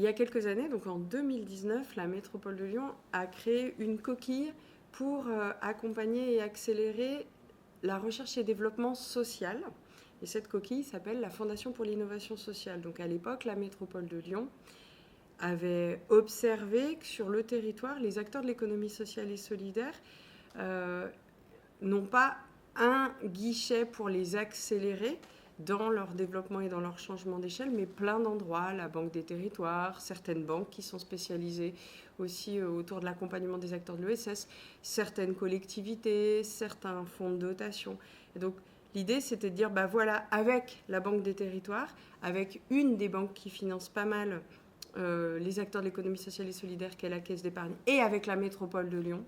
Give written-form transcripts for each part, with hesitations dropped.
Il y a quelques années, donc en 2019, la métropole de Lyon a créé une coquille pour accompagner et accélérer la recherche et développement social. Et cette coquille s'appelle la Fondation pour l'innovation sociale. Donc à l'époque, la métropole de Lyon avait observé que sur le territoire, les acteurs de l'économie sociale et solidaire n'ont pas un guichet pour les accélérer dans leur développement et dans leur changement d'échelle, mais plein d'endroits, la Banque des territoires, certaines banques qui sont spécialisées aussi autour de l'accompagnement des acteurs de l'ESS, certaines collectivités, certains fonds de dotation. Et donc l'idée, c'était de dire, bah voilà, avec la Banque des territoires, avec une des banques qui finance pas mal les acteurs de l'économie sociale et solidaire, qu'est la Caisse d'épargne, et avec la métropole de Lyon,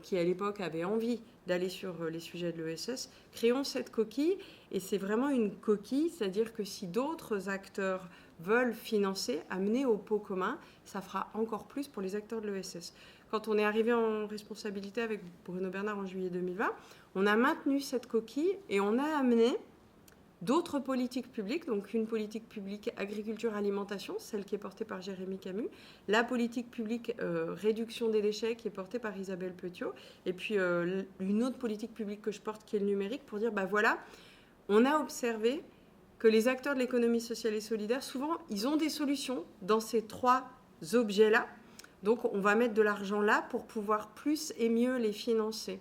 qui à l'époque avait envie d'aller sur les sujets de l'ESS, créons cette coquille. Et c'est vraiment une coquille, c'est-à-dire que si d'autres acteurs veulent financer, amener au pot commun, ça fera encore plus pour les acteurs de l'ESS. Quand on est arrivé en responsabilité avec Bruno Bernard en juillet 2020, on a maintenu cette coquille et on a amené d'autres politiques publiques, donc une politique publique agriculture-alimentation, celle qui est portée par Jérémy Camus, la politique publique réduction des déchets qui est portée par Isabelle Petiot, et puis une autre politique publique que je porte qui est le numérique, pour dire, bah voilà, on a observé que les acteurs de l'économie sociale et solidaire, souvent, ils ont des solutions dans ces trois objets-là, donc on va mettre de l'argent là pour pouvoir plus et mieux les financer.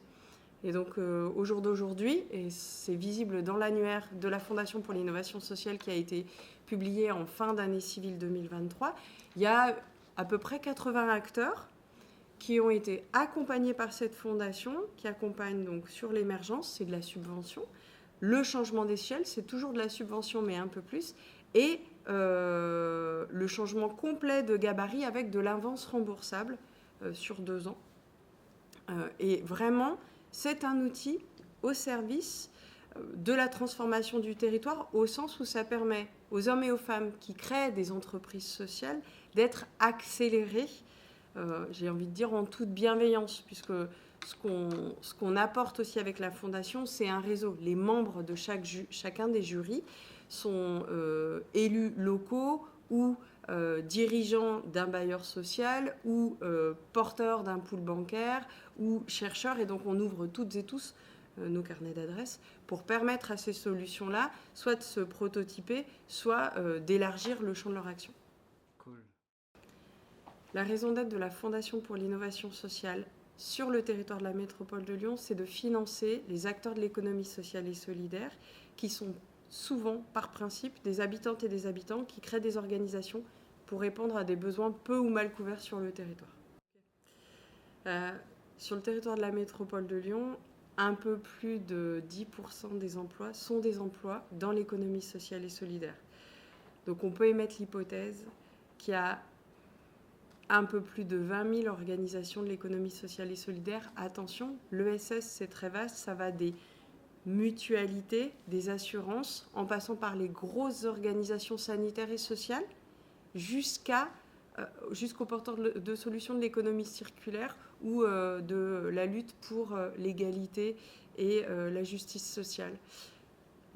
Et donc au jour d'aujourd'hui, et c'est visible dans l'annuaire de la Fondation pour l'innovation sociale qui a été publié en fin d'année civile 2023, il y a à peu près 80 acteurs qui ont été accompagnés par cette fondation, qui accompagne donc sur l'émergence, c'est de la subvention, le changement d'échelle, c'est toujours de la subvention mais un peu plus, et le changement complet de gabarit avec de l'avance remboursable sur 2 ans. Et vraiment, c'est un outil au service de la transformation du territoire, au sens où ça permet aux hommes et aux femmes qui créent des entreprises sociales d'être accélérés, j'ai envie de dire en toute bienveillance, puisque ce qu'on apporte aussi avec la Fondation, c'est un réseau. Les membres de chacun des jurys sont élus locaux ou dirigeants d'un bailleur social ou porteurs d'un pool bancaire ou chercheurs. Et donc on ouvre toutes et tous nos carnets d'adresses pour permettre à ces solutions-là soit de se prototyper, soit d'élargir le champ de leur action. Cool. La raison d'être de la Fondation pour l'innovation sociale sur le territoire de la métropole de Lyon, c'est de financer les acteurs de l'économie sociale et solidaire qui sont souvent, par principe, des habitantes et des habitants qui créent des organisations pour répondre à des besoins peu ou mal couverts sur le territoire. Sur le territoire de la métropole de Lyon, un peu plus de 10% des emplois sont des emplois dans l'économie sociale et solidaire. Donc on peut émettre l'hypothèse qu'il y a un peu plus de 20 000 organisations de l'économie sociale et solidaire. Attention, l'ESS, c'est très vaste, ça va des mutualités, des assurances, en passant par les grosses organisations sanitaires et sociales, jusqu'aux porteurs de solutions de l'économie circulaire ou de la lutte pour l'égalité et la justice sociale.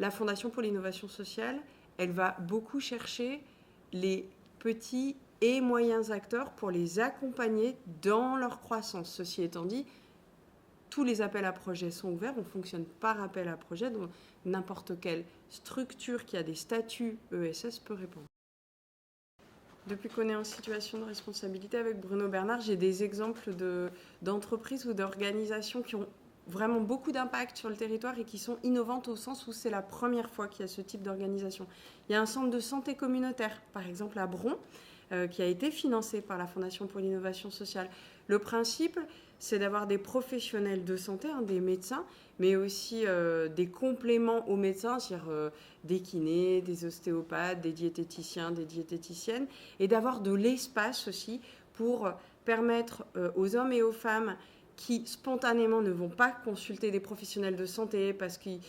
La Fondation pour l'innovation sociale, elle va beaucoup chercher les petits et moyens acteurs pour les accompagner dans leur croissance. Ceci étant dit, tous les appels à projets sont ouverts, on fonctionne par appel à projet, donc n'importe quelle structure qui a des statuts ESS peut répondre. Depuis qu'on est en situation de responsabilité avec Bruno Bernard, j'ai des exemples d'entreprises ou d'organisations qui ont vraiment beaucoup d'impact sur le territoire et qui sont innovantes au sens où c'est la première fois qu'il y a ce type d'organisation. Il y a un centre de santé communautaire, par exemple à Bron, qui a été financé par la Fondation pour l'innovation sociale. Le principe, c'est d'avoir des professionnels de santé, des médecins, mais aussi des compléments aux médecins, c'est-à-dire des kinés, des ostéopathes, des diététiciens, des diététiciennes, et d'avoir de l'espace aussi pour permettre aux hommes et aux femmes qui spontanément ne vont pas consulter des professionnels de santé parce qu'ils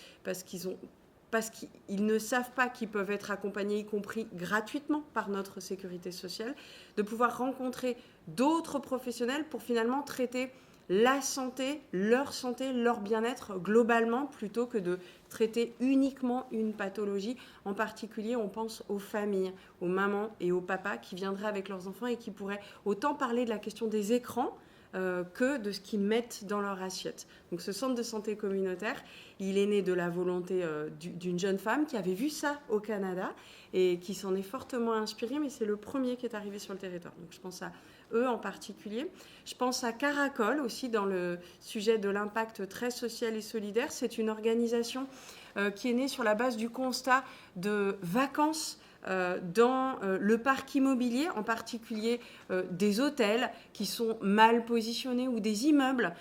ne savent pas qu'ils peuvent être accompagnés, y compris gratuitement par notre sécurité sociale, de pouvoir rencontrer d'autres professionnels pour finalement traiter la santé, leur bien-être globalement, plutôt que de traiter uniquement une pathologie. En particulier, on pense aux familles, aux mamans et aux papas qui viendraient avec leurs enfants et qui pourraient autant parler de la question des écrans que de ce qu'ils mettent dans leur assiette. Donc ce centre de santé communautaire, il est né de la volonté d'une jeune femme qui avait vu ça au Canada et qui s'en est fortement inspirée, mais c'est le premier qui est arrivé sur le territoire. Donc je pense à eux en particulier. Je pense à Caracol aussi dans le sujet de l'impact très social et solidaire. C'est une organisation qui est née sur la base du constat de vacances dans le parc immobilier, en particulier des hôtels qui sont mal positionnés ou des immeubles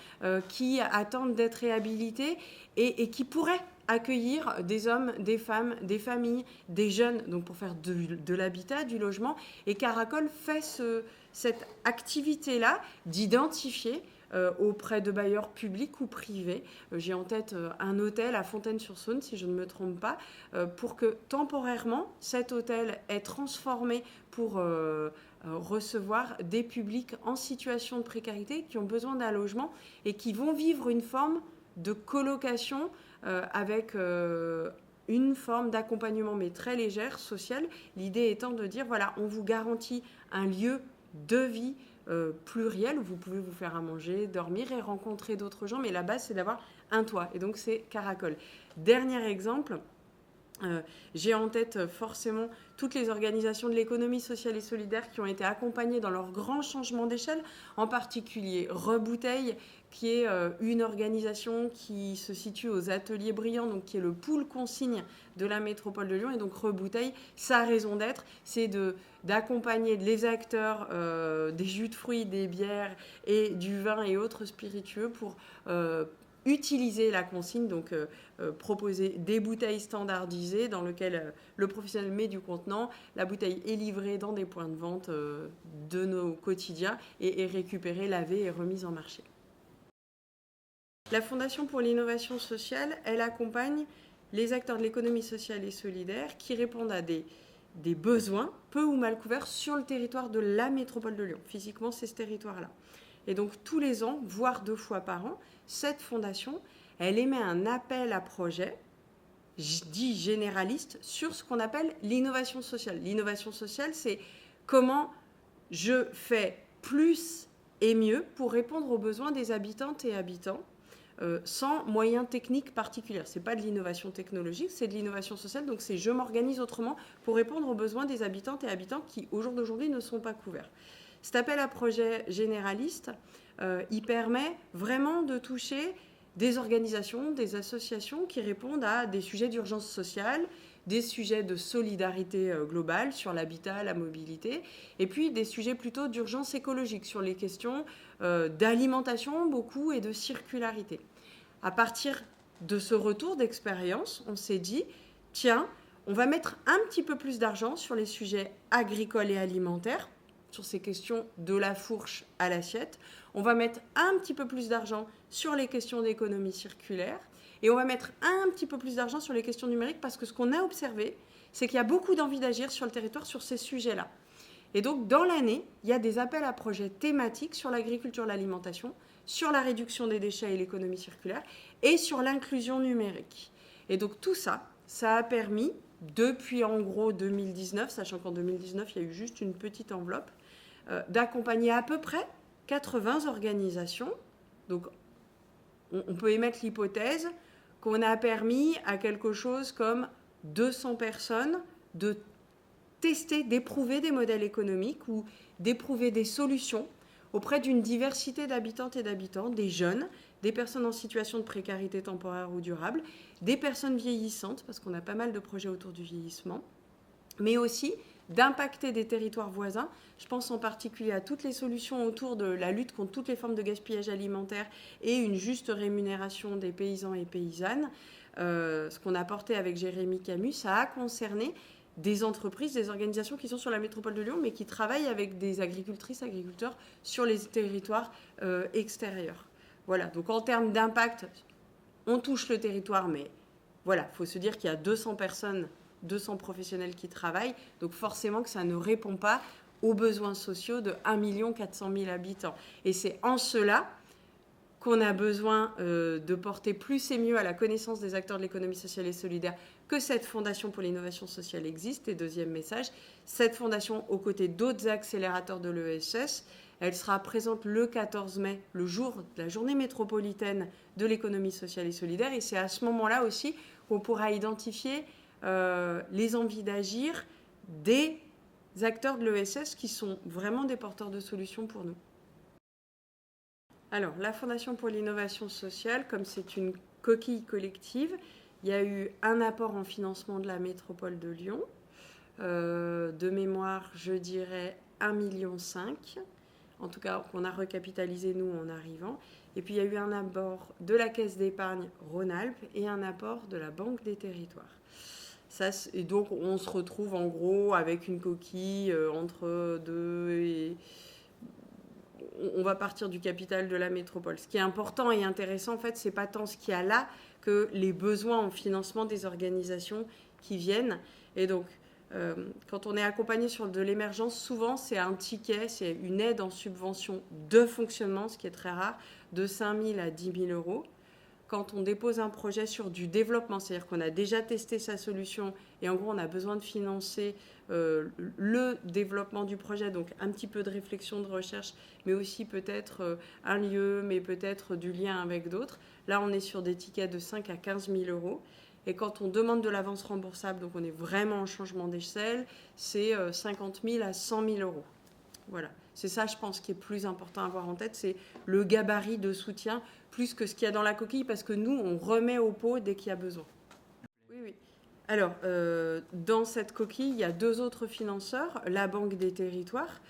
qui attendent d'être réhabilités et qui pourraient accueillir des hommes, des femmes, des familles, des jeunes, donc pour faire de l'habitat, du logement. Et Caracol fait cette activité-là d'identifier auprès de bailleurs publics ou privés. J'ai en tête un hôtel à Fontaine-sur-Saône, si je ne me trompe pas, pour que temporairement, cet hôtel est transformé pour recevoir des publics en situation de précarité qui ont besoin d'un logement et qui vont vivre une forme de colocation avec une forme d'accompagnement, mais très légère, sociale. L'idée étant de dire, voilà, on vous garantit un lieu de vie pluriel où vous pouvez vous faire à manger, dormir et rencontrer d'autres gens, mais la base, c'est d'avoir un toit. Et donc, c'est Caracol. Dernier exemple, j'ai en tête forcément toutes les organisations de l'économie sociale et solidaire qui ont été accompagnées dans leur grand changement d'échelle, en particulier Rebouteille, qui est une organisation qui se situe aux Ateliers Brillants, donc qui est le pool consigne de la métropole de Lyon. Et donc Rebouteille, sa raison d'être, c'est d'accompagner les acteurs des jus de fruits, des bières et du vin et autres spiritueux pour utiliser la consigne, donc proposer des bouteilles standardisées dans lesquelles le professionnel met du contenant. La bouteille est livrée dans des points de vente de nos quotidiens et est récupérée, lavée et remise en marché. La Fondation pour l'innovation sociale, elle accompagne les acteurs de l'économie sociale et solidaire qui répondent à des besoins peu ou mal couverts sur le territoire de la métropole de Lyon. Physiquement, c'est ce territoire-là. Et donc, tous les ans, voire 2 fois par an, cette fondation, elle émet un appel à projet, dit généraliste, sur ce qu'on appelle l'innovation sociale. L'innovation sociale, c'est comment je fais plus et mieux pour répondre aux besoins des habitantes et habitants sans moyens techniques particuliers. Ce n'est pas de l'innovation technologique, c'est de l'innovation sociale. Donc, c'est je m'organise autrement pour répondre aux besoins des habitantes et habitants qui, au jour d'aujourd'hui, ne sont pas couverts. Cet appel à projet généraliste, il permet vraiment de toucher des organisations, des associations qui répondent à des sujets d'urgence sociale, des sujets de solidarité globale sur l'habitat, la mobilité, et puis des sujets plutôt d'urgence écologique sur les questions d'alimentation beaucoup et de circularité. À partir de ce retour d'expérience, on s'est dit, tiens, on va mettre un petit peu plus d'argent sur les sujets agricoles et alimentaires, sur ces questions de la fourche à l'assiette. On va mettre un petit peu plus d'argent sur les questions d'économie circulaire et on va mettre un petit peu plus d'argent sur les questions numériques parce que ce qu'on a observé, c'est qu'il y a beaucoup d'envie d'agir sur le territoire sur ces sujets-là. Et donc, dans l'année, il y a des appels à projets thématiques sur l'agriculture, l'alimentation, sur la réduction des déchets et l'économie circulaire et sur l'inclusion numérique. Et donc, tout ça, ça a permis, depuis en gros 2019, sachant qu'en 2019, il y a eu juste une petite enveloppe, d'accompagner à peu près 80 organisations. Donc, on peut émettre l'hypothèse qu'on a permis à quelque chose comme 200 personnes de tester, d'éprouver des modèles économiques ou d'éprouver des solutions auprès d'une diversité d'habitantes et d'habitants, des jeunes, des personnes en situation de précarité temporaire ou durable, des personnes vieillissantes, parce qu'on a pas mal de projets autour du vieillissement, mais aussi d'impacter des territoires voisins. Je pense en particulier à toutes les solutions autour de la lutte contre toutes les formes de gaspillage alimentaire et une juste rémunération des paysans et paysannes. Ce qu'on a porté avec Jérémy Camus, ça a concerné des entreprises, des organisations qui sont sur la métropole de Lyon, mais qui travaillent avec des agricultrices, agriculteurs sur les territoires extérieurs. Voilà, donc en termes d'impact, on touche le territoire, mais voilà, il faut se dire qu'il y a 200 personnes, 200 professionnels qui travaillent, donc forcément que ça ne répond pas aux besoins sociaux de 1 400 000 habitants. Et c'est en cela qu'on a besoin de porter plus et mieux à la connaissance des acteurs de l'économie sociale et solidaire que cette fondation pour l'innovation sociale existe. Et deuxième message, cette fondation, aux côtés d'autres accélérateurs de l'ESS, elle sera présente le 14 mai, le jour de la journée métropolitaine de l'économie sociale et solidaire. Et c'est à ce moment-là aussi qu'on pourra identifier les envies d'agir des acteurs de l'ESS qui sont vraiment des porteurs de solutions pour nous. Alors, la Fondation pour l'innovation sociale, comme c'est une coquille collective, il y a eu un apport en financement de la métropole de Lyon. De mémoire, je dirais 1,5 million. En tout cas, qu'on a recapitalisé nous en arrivant. Et puis, il y a eu un apport de la Caisse d'épargne Rhône-Alpes et un apport de la Banque des Territoires. Et donc, on se retrouve en gros avec une coquille entre 2 et... On va partir du capital de la métropole. Ce qui est important et intéressant, en fait, c'est pas tant ce qu'il y a là que les besoins en financement des organisations qui viennent. Et donc, quand on est accompagné sur de l'émergence, souvent, c'est un ticket, c'est une aide en subvention de fonctionnement, ce qui est très rare, de 5 000 à 10 000 euros. Quand on dépose un projet sur du développement, c'est-à-dire qu'on a déjà testé sa solution et en gros, on a besoin de financer le développement du projet, donc un petit peu de réflexion, de recherche, mais aussi peut-être un lieu, mais peut-être du lien avec d'autres. Là, on est sur des tickets de 5 à 15 000 euros. Et quand on demande de l'avance remboursable, donc on est vraiment en changement d'échelle, c'est 50 000 à 100 000 euros. Voilà. C'est ça, je pense, qui est plus important à avoir en tête, c'est le gabarit de soutien, plus que ce qu'il y a dans la coquille, parce que nous, on remet au pot dès qu'il y a besoin. Oui, oui. Alors, dans cette coquille, il y a 2 autres financeurs, la Banque des Territoires,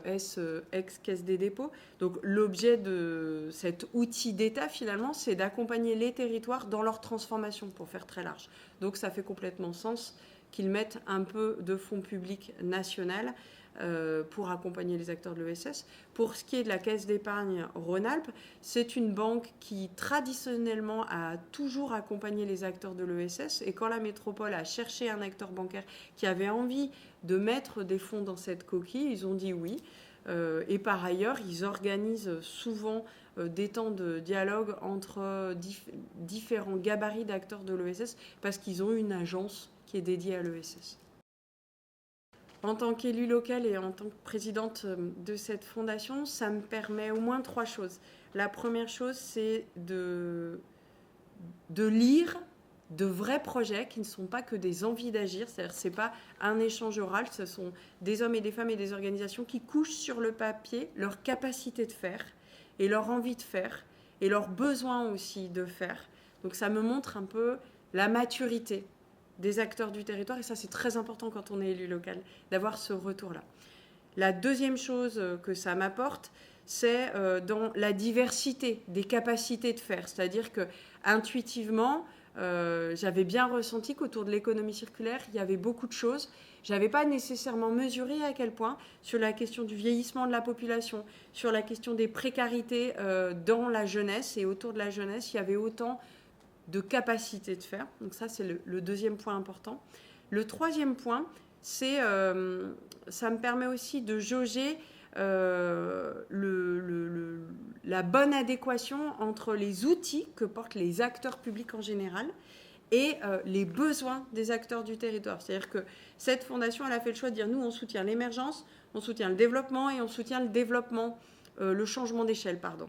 ex-Caisse des dépôts. Donc, l'objet de cet outil d'État, finalement, c'est d'accompagner les territoires dans leur transformation, pour faire très large. Donc, ça fait complètement sens qu'ils mettent un peu de fonds publics national pour accompagner les acteurs de l'ESS. Pour ce qui est de la Caisse d'épargne Rhône-Alpes, c'est une banque qui traditionnellement a toujours accompagné les acteurs de l'ESS, et quand la métropole a cherché un acteur bancaire qui avait envie de mettre des fonds dans cette coquille, ils ont dit oui. Et par ailleurs, ils organisent souvent des temps de dialogue entre différents gabarits d'acteurs de l'ESS parce qu'ils ont une agence qui est dédiée à l'ESS. En tant qu'élue locale et en tant que présidente de cette fondation, ça me permet au moins 3 choses. La première chose, c'est de lire de vrais projets qui ne sont pas que des envies d'agir. C'est-à-dire que ce n'est pas un échange oral, ce sont des hommes et des femmes et des organisations qui couchent sur le papier leur capacité de faire et leur envie de faire et leur besoin aussi de faire. Donc ça me montre un peu la maturité des acteurs du territoire, et ça c'est très important quand on est élu local, d'avoir ce retour-là. La deuxième chose que ça m'apporte, c'est dans la diversité des capacités de faire. C'est-à-dire que intuitivement, j'avais bien ressenti qu'autour de l'économie circulaire, il y avait beaucoup de choses. Je n'avais pas nécessairement mesuré à quel point, sur la question du vieillissement de la population, sur la question des précarités dans la jeunesse et autour de la jeunesse, il y avait autant de capacité de faire. Donc ça, c'est le deuxième point important. Le troisième point, c'est ça me permet aussi de jauger la bonne adéquation entre les outils que portent les acteurs publics en général et les besoins des acteurs du territoire. C'est-à-dire que cette fondation, elle a fait le choix de dire, nous, on soutient l'émergence, on soutient le développement et on soutient le développement, le changement d'échelle, pardon.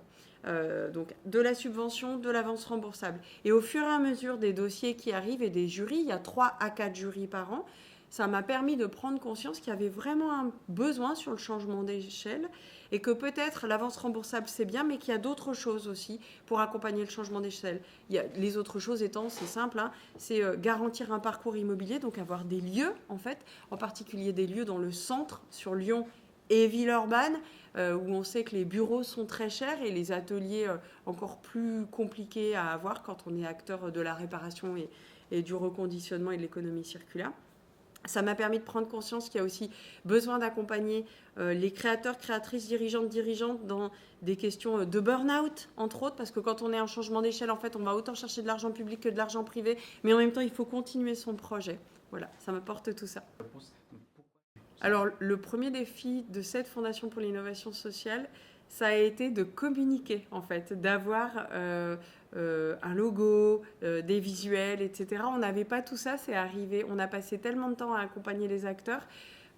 Donc de la subvention, de l'avance remboursable. Et au fur et à mesure des dossiers qui arrivent et des jurys, il y a 3 à 4 jurys par an, ça m'a permis de prendre conscience qu'il y avait vraiment un besoin sur le changement d'échelle et que peut-être l'avance remboursable c'est bien, mais qu'il y a d'autres choses aussi pour accompagner le changement d'échelle. Les autres choses étant, c'est simple, hein, c'est garantir un parcours immobilier, donc avoir des lieux en fait, en particulier des lieux dans le centre, sur Lyon et Villeurbanne, où on sait que les bureaux sont très chers et les ateliers encore plus compliqués à avoir quand on est acteur de la réparation et du reconditionnement et de l'économie circulaire. Ça m'a permis de prendre conscience qu'il y a aussi besoin d'accompagner les créateurs, créatrices, dirigeantes dans des questions de burn-out, entre autres, parce que quand on est en changement d'échelle, en fait, on va autant chercher de l'argent public que de l'argent privé, mais en même temps, il faut continuer son projet. Voilà, ça m'apporte tout ça. Alors, le premier défi de cette Fondation pour l'innovation sociale, ça a été de communiquer, en fait, d'avoir un logo, des visuels, etc. On n'avait pas tout ça, c'est arrivé. On a passé tellement de temps à accompagner les acteurs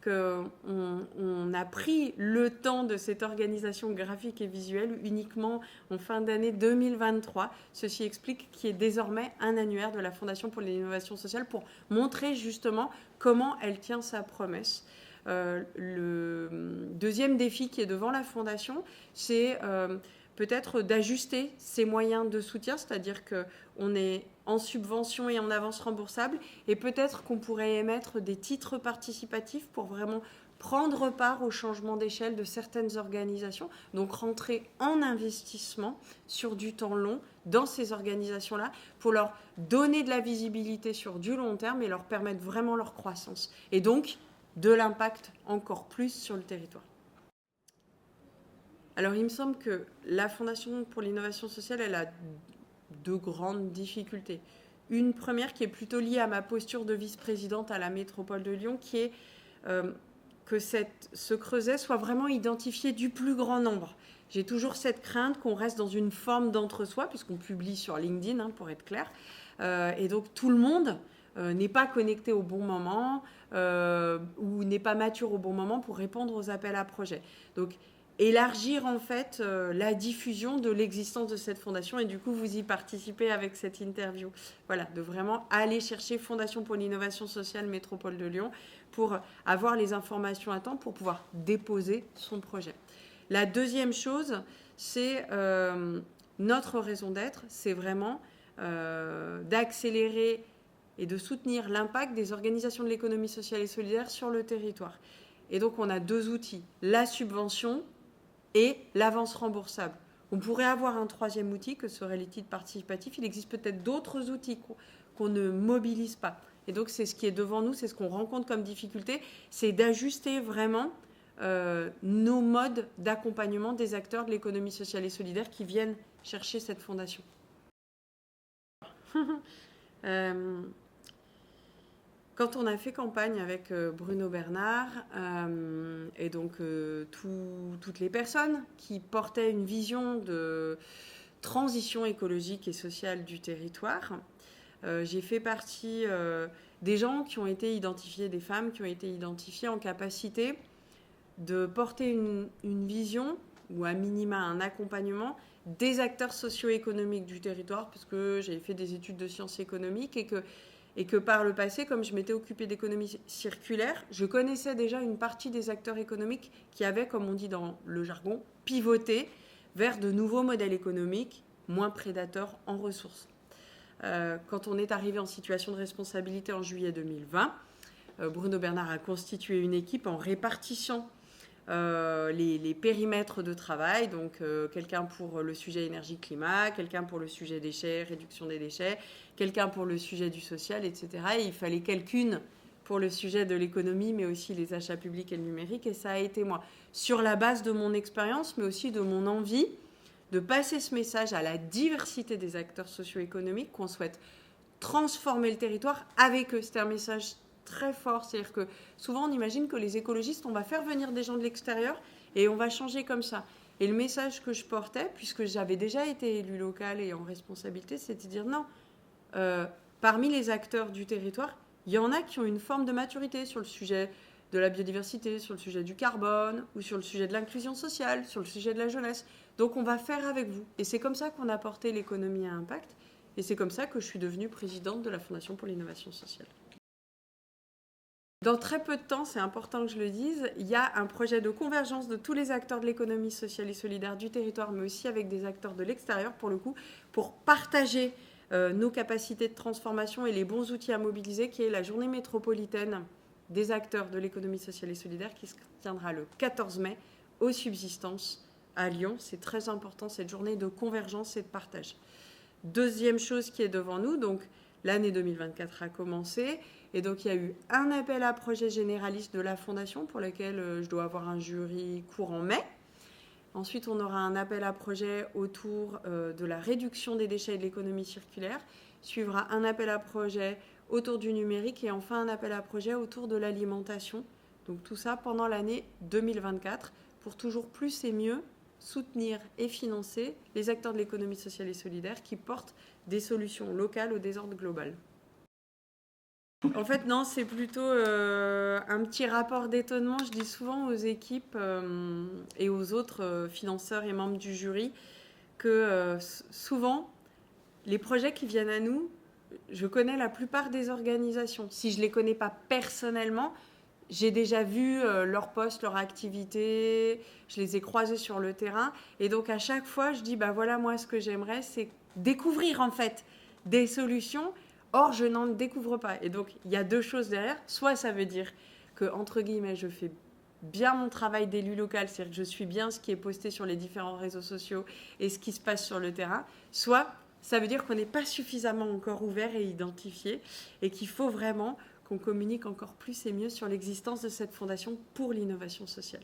qu'on a pris le temps de cette organisation graphique et visuelle uniquement en fin d'année 2023. Ceci explique qu'il y ait désormais un annuaire de la Fondation pour l'innovation sociale pour montrer justement comment elle tient sa promesse. Le deuxième défi qui est devant la Fondation, c'est peut-être d'ajuster ses moyens de soutien, c'est-à-dire qu'on est en subvention et en avance remboursable, et peut-être qu'on pourrait émettre des titres participatifs pour vraiment prendre part au changement d'échelle de certaines organisations, donc rentrer en investissement sur du temps long dans ces organisations-là pour leur donner de la visibilité sur du long terme et leur permettre vraiment leur croissance. Et donc, de l'impact encore plus sur le territoire. Alors, il me semble que la Fondation pour l'innovation sociale, elle a deux grandes difficultés. Une première qui est plutôt liée à ma posture de vice-présidente à la métropole de Lyon, qui est que ce creuset soit vraiment identifié du plus grand nombre. J'ai toujours cette crainte qu'on reste dans une forme d'entre-soi, puisqu'on publie sur LinkedIn, hein, pour être clair. Et donc, tout le monde n'est pas connecté au bon moment ou n'est pas mature au bon moment pour répondre aux appels à projets. Donc, élargir en fait la diffusion de l'existence de cette fondation et du coup vous y participez avec cette interview. Voilà, de vraiment aller chercher Fondation pour l'innovation sociale Métropole de Lyon pour avoir les informations à temps pour pouvoir déposer son projet. La deuxième chose, c'est notre raison d'être, c'est vraiment d'accélérer et de soutenir l'impact des organisations de l'économie sociale et solidaire sur le territoire. Et donc on a deux outils, la subvention et l'avance remboursable. On pourrait avoir un troisième outil que seraient les titres participatifs. Il existe peut-être d'autres outils qu'on ne mobilise pas. Et donc c'est ce qui est devant nous, c'est ce qu'on rencontre comme difficulté, c'est d'ajuster vraiment nos modes d'accompagnement des acteurs de l'économie sociale et solidaire qui viennent chercher cette fondation. Quand on a fait campagne avec Bruno Bernard et donc toutes les personnes qui portaient une vision de transition écologique et sociale du territoire, j'ai fait partie des gens qui ont été identifiés, des femmes qui ont été identifiées en capacité de porter une vision ou à minima un accompagnement des acteurs socio-économiques du territoire, parce que j'avais fait des études de sciences économiques et que par le passé, comme je m'étais occupée d'économie circulaire, je connaissais déjà une partie des acteurs économiques qui avaient, comme on dit dans le jargon, pivoté vers de nouveaux modèles économiques moins prédateurs en ressources. Quand on est arrivé en situation de responsabilité en juillet 2020, Bruno Bernard a constitué une équipe en répartissant les périmètres de travail, donc quelqu'un pour le sujet énergie-climat, quelqu'un pour le sujet déchets, réduction des déchets, quelqu'un pour le sujet du social, etc. Et il fallait quelqu'une pour le sujet de l'économie, mais aussi les achats publics et le numérique, et ça a été moi. Sur la base de mon expérience, mais aussi de mon envie de passer ce message à la diversité des acteurs socio-économiques qu'on souhaite transformer le territoire avec eux. C'est un message très fort, c'est-à-dire que souvent on imagine que les écologistes, on va faire venir des gens de l'extérieur et on va changer comme ça. Et le message que je portais, puisque j'avais déjà été élue locale et en responsabilité, c'était de dire non, parmi les acteurs du territoire, il y en a qui ont une forme de maturité sur le sujet de la biodiversité, sur le sujet du carbone ou sur le sujet de l'inclusion sociale, sur le sujet de la jeunesse. Donc on va faire avec vous. Et c'est comme ça qu'on a porté l'économie à impact et c'est comme ça que je suis devenue présidente de la Fondation pour l'innovation sociale. Dans très peu de temps, c'est important que je le dise, il y a un projet de convergence de tous les acteurs de l'économie sociale et solidaire du territoire, mais aussi avec des acteurs de l'extérieur, pour le coup, pour partager nos capacités de transformation et les bons outils à mobiliser, qui est la journée métropolitaine des acteurs de l'économie sociale et solidaire, qui se tiendra le 14 mai aux Subsistances à Lyon. C'est très important, cette journée de convergence et de partage. Deuxième chose qui est devant nous, donc l'année 2024 a commencé. Et donc, il y a eu un appel à projet généraliste de la Fondation pour lequel je dois avoir un jury courant mai. Ensuite, on aura un appel à projet autour de la réduction des déchets et de l'économie circulaire. Suivra un appel à projet autour du numérique et enfin un appel à projet autour de l'alimentation. Donc, tout ça pendant l'année 2024 pour toujours plus et mieux soutenir et financer les acteurs de l'économie sociale et solidaire qui portent des solutions locales au désordre global. En fait, non, c'est plutôt un petit rapport d'étonnement. Je dis souvent aux équipes et aux autres financeurs et membres du jury que souvent, les projets qui viennent à nous, je connais la plupart des organisations. Si je ne les connais pas personnellement, j'ai déjà vu leur poste, leur activité, je les ai croisés sur le terrain. Et donc, à chaque fois, je dis, bah voilà, moi, ce que j'aimerais, c'est découvrir, en fait, des solutions. Or, je n'en découvre pas. Et donc, il y a deux choses derrière. Soit ça veut dire que, entre guillemets, je fais bien mon travail d'élu local, c'est-à-dire que je suis bien ce qui est posté sur les différents réseaux sociaux et ce qui se passe sur le terrain. Soit ça veut dire qu'on n'est pas suffisamment encore ouvert et identifié et qu'il faut vraiment qu'on communique encore plus et mieux sur l'existence de cette fondation pour l'innovation sociale.